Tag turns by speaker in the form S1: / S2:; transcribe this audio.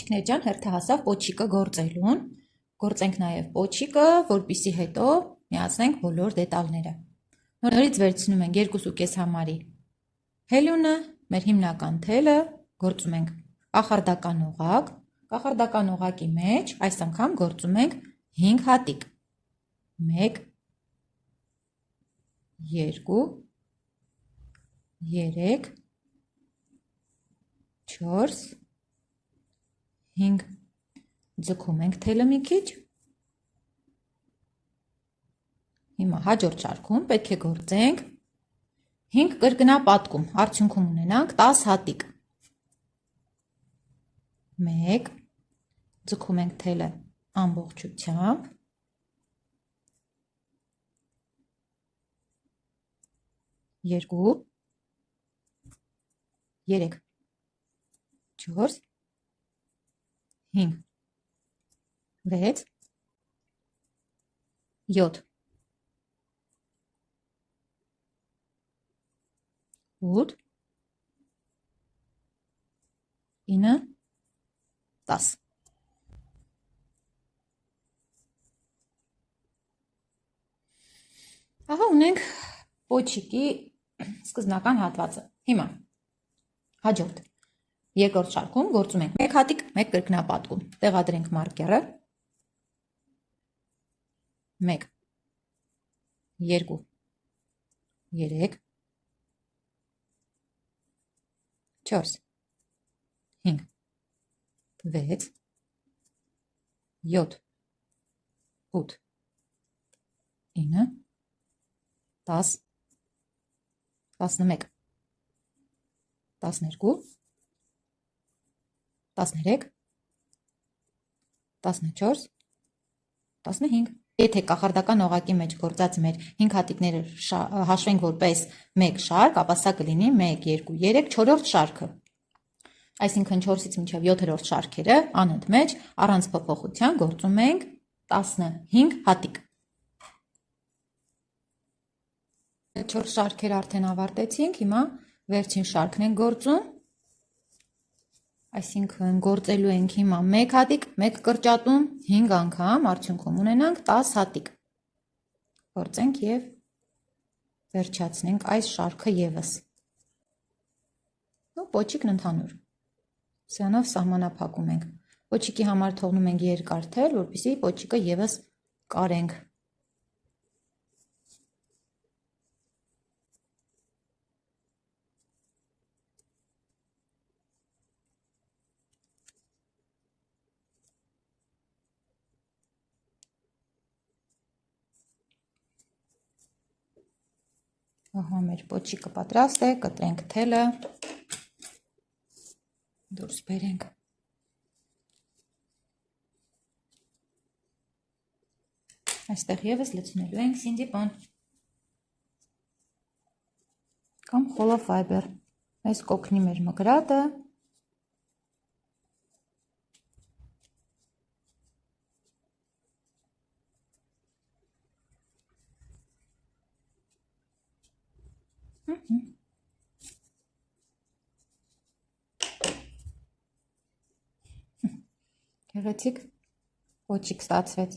S1: Աղջիկներ ջան, հերթը հասավ պոչիկը գործելուն։ Գործենք նաև պոչիկը, որպեսզի հետո միացնենք բոլոր դետալները։ Նորից վերցնում ենք 2.5 համարի հելյունը, մեր հիմնական թելը, գործում ենք կախարդական օղակ։ Կախարդական օղակի մեջ այս անգամ գործում ենք 5 հատիկ։ 1 2 3 4 5 ձգում ենք թելը մի քիչ։ Հիմա հաջորդ շարքում պետք է գործենք 5 կրկնապատկում, արդյունքում ունենանք 10 հատիկ։ 1 ձգում ենք թելը ամբողջությամբ, 2 3 4 5 6 7 8 9 10 Ահա ունենք պոչիկի սկզբնական հատվածը։ Հիմա հաջորդ երկրորդ շարքում գործում ենք 1 հատիկ, 1 կրկնապատկում։ Տեղադրենք մարկերը։ 1 2 3 4 5 6 7 8 9 10 11 12 13 14 15 Եթե կախարդական օղակի մեջ գործած մեր 5 հատիկները հաշվենք որպես 1 շարք, ապա սա կլինի 1 2 3 4-րդ շարքը։ Այսինքն 4-ից մինչև 7-րդ շարքերը անընդմեջ առանց փոփոխության գործում ենք 15 հատիկ։ 4 շարքերը արդեն ավարտեցինք, հիմա վերջին շարքն ենք գործում։ Այսինքն գործելու ենք հիմա 1 հատիկ, 1 կրճատում, 5 անգամ, արդյունքում ունենանք 10 հատիկ։ Գործենք և վերջացնենք այս շարքը ևս։ Ու պոչիկն ընդհանուր։ Սրանով սահմանափակում ենք։ Պոչիկի համար թողնում ենք երկար թել, որպեսզի պոչիկը ևս կարենք։ Ահա մեր պոչիկը պատրաստ է, կտրենք թելը, դուրս բերենք։ Այստեղ ևս լցնելու ենք սինդիպոն կամ խոլոֆայբեր։ Այս կօգնի մեր մկրատը Գեղեցիկ պոչիկ ստացվեց։